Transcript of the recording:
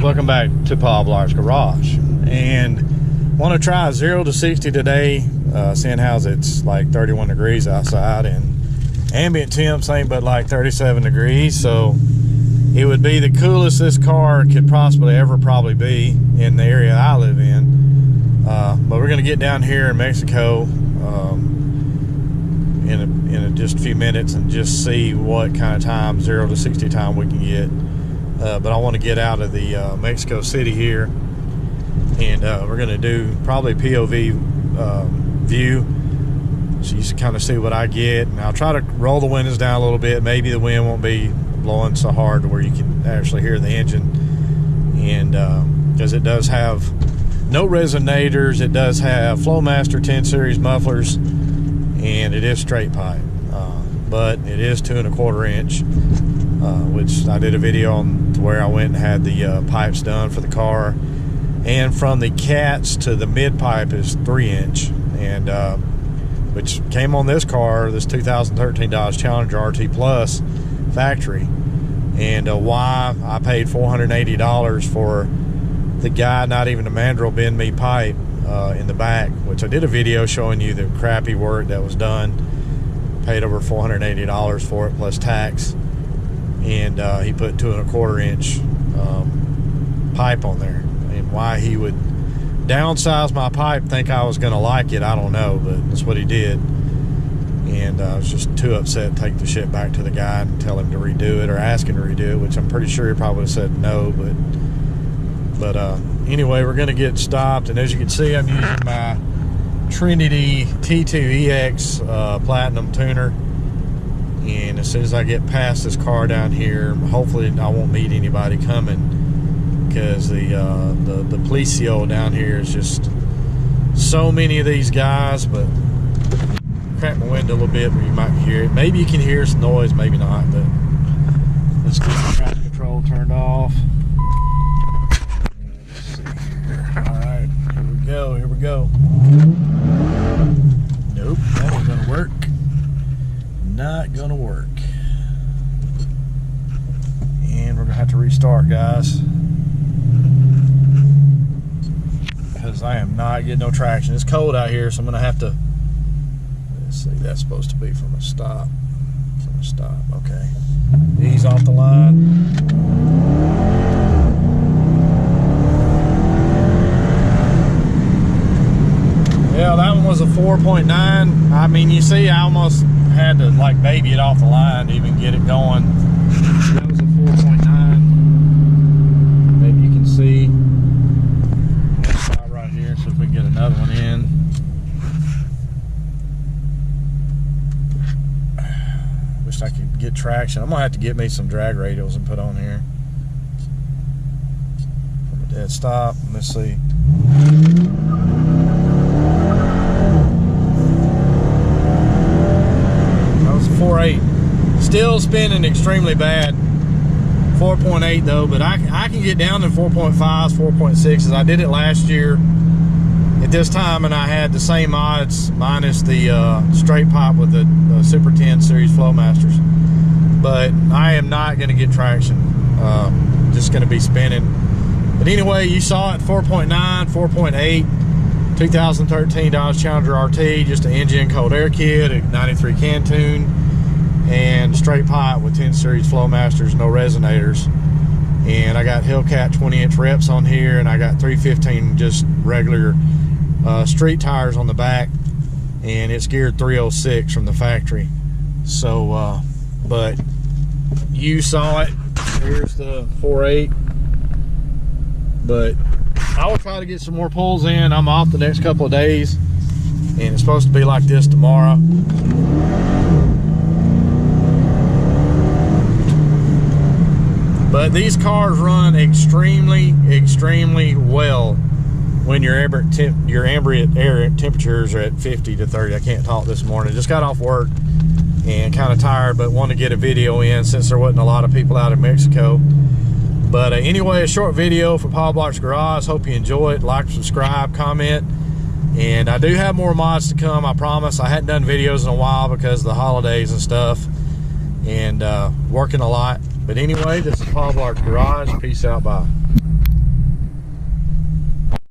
welcome back to Paul Blart's Garage, and want to try 0 to 60 today, seeing how it's like 31 degrees outside and ambient temps ain't but like 37 degrees, so it would be the coolest this car could possibly ever probably be in the area I live in. But we're going to get down here in Mexico in just a few minutes and just see what kind of time, 0 to 60 time, we can get. But I want to get out of the Mexico City here, and we're going to do probably POV view, so you can kind of see what I get. And I'll try to roll the windows down a little bit. Maybe the wind won't be blowing so hard to where you can actually hear the engine, and because it does have no resonators, it does have Flowmaster 10 series mufflers, and it is straight pipe, but it is 2 1/4 inch, which I did a video on to where I went and had the pipes done for the car, and from the cats to the mid pipe is 3 inch, and which came on this car, this 2013 Dodge Challenger RT Plus factory. And why I paid $480 for the guy, not even a mandrel bend me pipe in the back, which I did a video showing you the crappy work that was done. Paid over $480 for it plus tax, and he put 2 1/4 inch pipe on there. And why he would downsize my pipe, think I was going to like it, I don't know, but that's what he did. And I was just too upset to take the shit back to the guy and tell him to redo it, or ask him to redo it, which I'm pretty sure he probably would have said no. But anyway, we're going to get stopped, and as you can see, I'm using my Trinity T2EX Platinum tuner. And as soon as I get past this car down here, hopefully I won't meet anybody coming, because the policio down here is just so many of these guys. But crack my window a little bit where you might hear it. Maybe you can hear some noise, maybe not. But let's get the traction control turned off. Let's see here. All right, here we go. Here we go. Nope, that ain't gonna work. Not gonna work. And we're gonna have to restart, guys, because I am not getting no traction. It's cold out here, so I'm gonna have to. Let's see, that's supposed to be from a stop. From a stop, okay. Ease off the line. Yeah, that one was a 4.9. I mean, you see, I almost had to like baby it off the line to even get it going. That was a 4.9. Maybe you can see. Let's stop right here, so if we can get another one in. Wish I could get traction. I'm gonna have to get me some drag radials and put on here. From a dead stop. Let's see. That was a 4.8. Still spinning extremely bad. 4.8 though, but I can get down to 4.5s, 4.6s. I did it last year at this time, and I had the same odds minus the straight pipe with the Super 10 series Flowmasters. But I am not going to get traction. Just going to be spinning. But anyway, you saw it, 4.9, 4.8, 2013 Dodge Challenger RT, just an Injen cold air kit, a 93 can tune, and straight pipe with 10 series Flowmasters, no resonators. And I got hellcat 20-inch reps on here, and I got 315 just regular street tires on the back, and it's geared 306 from the factory. So but you saw it. Here's the 4.8. But I will try to get some more pulls in. I'm off the next couple of days, and it's supposed to be like this tomorrow. But these cars run extremely well when your ambient air temperatures are at 50 to 30. I can't talk this morning. Just got off work and kind of tired, but want to get a video in since there wasn't a lot of people out in Mexico. But anyway, a short video for Paul Blart's Garage. Hope you enjoy it. Like, subscribe, comment. And I do have more mods to come, I promise. I hadn't done videos in a while because of the holidays and stuff, and working a lot. But anyway, this is Paul Blart's Garage. Peace out, bye.